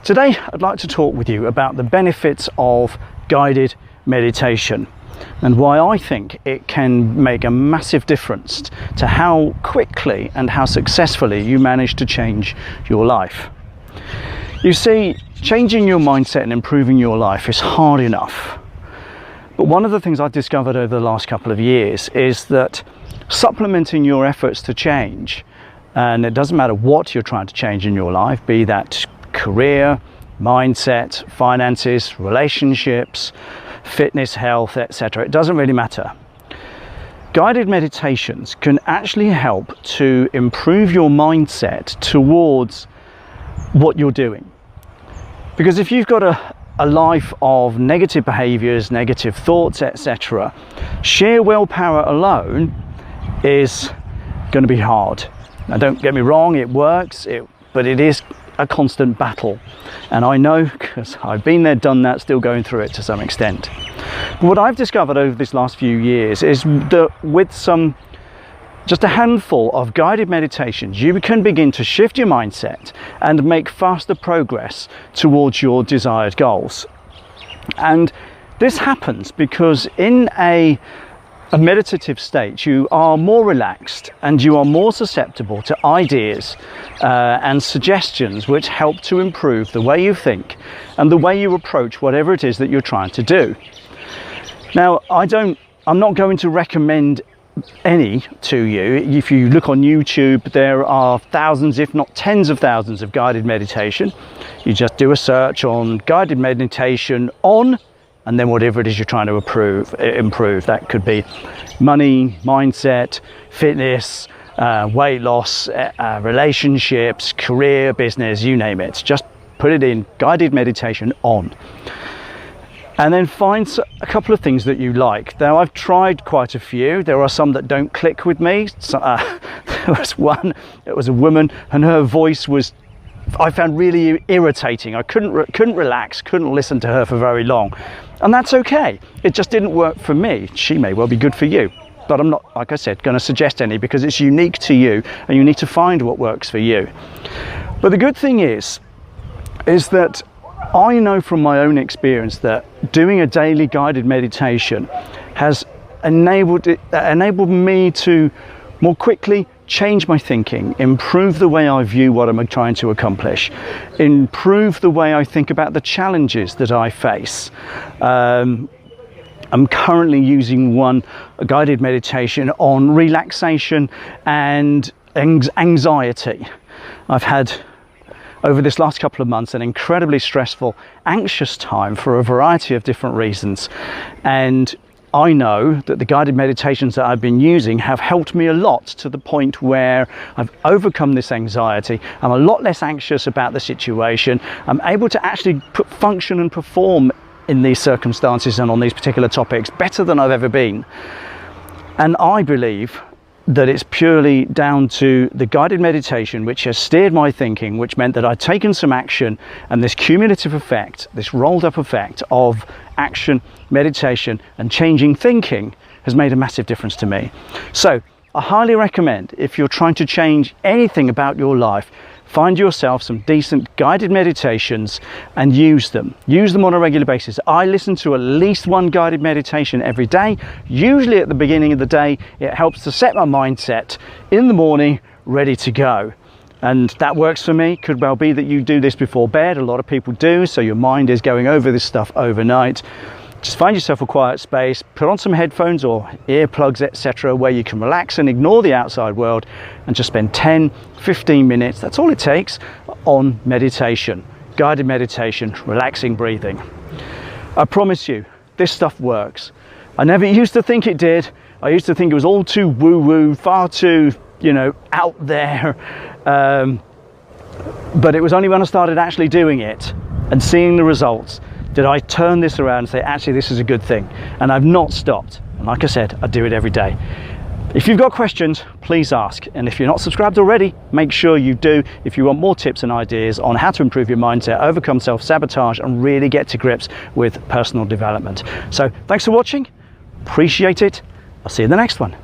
Today I'd like to talk with you about the benefits of guided meditation and why I think it can make a massive difference to how quickly and how successfully you manage to change your life. You see, changing your mindset and improving your life is hard enough. But one of the things I've discovered over the last couple of years is that supplementing your efforts to change, and it doesn't matter what you're trying to change in your life, be that career, mindset, finances, relationships, fitness, health, etc. It doesn't really matter. Guided meditations can actually help to improve your mindset towards what you're doing. Because if you've got a life of negative behaviors, negative thoughts, etc., sheer willpower alone is going to be hard. Now, don't get me wrong, it works, but it is a constant battle. And I know, because I've been there, done that, still going through it to some extent. But what I've discovered over this last few years is that with just a handful of guided meditations, you can begin to shift your mindset and make faster progress towards your desired goals. And this happens because in a meditative state, you are more relaxed and you are more susceptible to ideas and suggestions which help to improve the way you think and the way you approach whatever it is that you're trying to do. Now, I'm not going to recommend any to you. If you look on YouTube, there are thousands, if not tens of thousands of guided meditation. You just do a search on guided meditation on, and then whatever it is you're trying to improve. That could be money, mindset, fitness, weight loss, relationships, career, business, you name it. Just put it in guided meditation on. And then find a couple of things that you like. Now, I've tried quite a few. There are some that don't click with me. So, there was one, it was a woman, and her voice was, I found really irritating. I couldn't relax, couldn't listen to her for very long. And that's okay. It just didn't work for me. She may well be good for you. But I'm not, like I said, going to suggest any because it's unique to you and you need to find what works for you. But the good thing is that I know from my own experience that doing a daily guided meditation has enabled me to more quickly change my thinking, improve the way I view what I'm trying to accomplish, improve the way I think about the challenges that I face. I'm currently using a guided meditation on relaxation and anxiety. I've had, over this last couple of months, an incredibly stressful, anxious time for a variety of different reasons. And I know that the guided meditations that I've been using have helped me a lot to the point where I've overcome this anxiety. I'm a lot less anxious about the situation. I'm able to actually function and perform in these circumstances and on these particular topics better than I've ever been. And I believe that it's purely down to the guided meditation which has steered my thinking, which meant that I'd taken some action, and this cumulative effect, this rolled up effect of action, meditation and changing thinking has made a massive difference to me. So I highly recommend, if you're trying to change anything about your life, find yourself some decent guided meditations and use them. Use them on a regular basis. I listen to at least one guided meditation every day. Usually at the beginning of the day, it helps to set my mindset in the morning, ready to go. And that works for me. Could well be that you do this before bed. A lot of people do, so your mind is going over this stuff overnight. Just find yourself a quiet space, put on some headphones or earplugs, etc., where you can relax and ignore the outside world and just spend 10-15 minutes, that's all it takes, on meditation, guided meditation, relaxing breathing. I promise you, this stuff works. I never used to think it did. I used to think it was all too woo-woo, far too, out there. But it was only when I started actually doing it and seeing the results did I turn this around and say, actually, this is a good thing. And I've not stopped. And like I said, I do it every day. If you've got questions, please ask. And if you're not subscribed already, make sure you do if you want more tips and ideas on how to improve your mindset, overcome self-sabotage, and really get to grips with personal development. So thanks for watching. Appreciate it. I'll see you in the next one.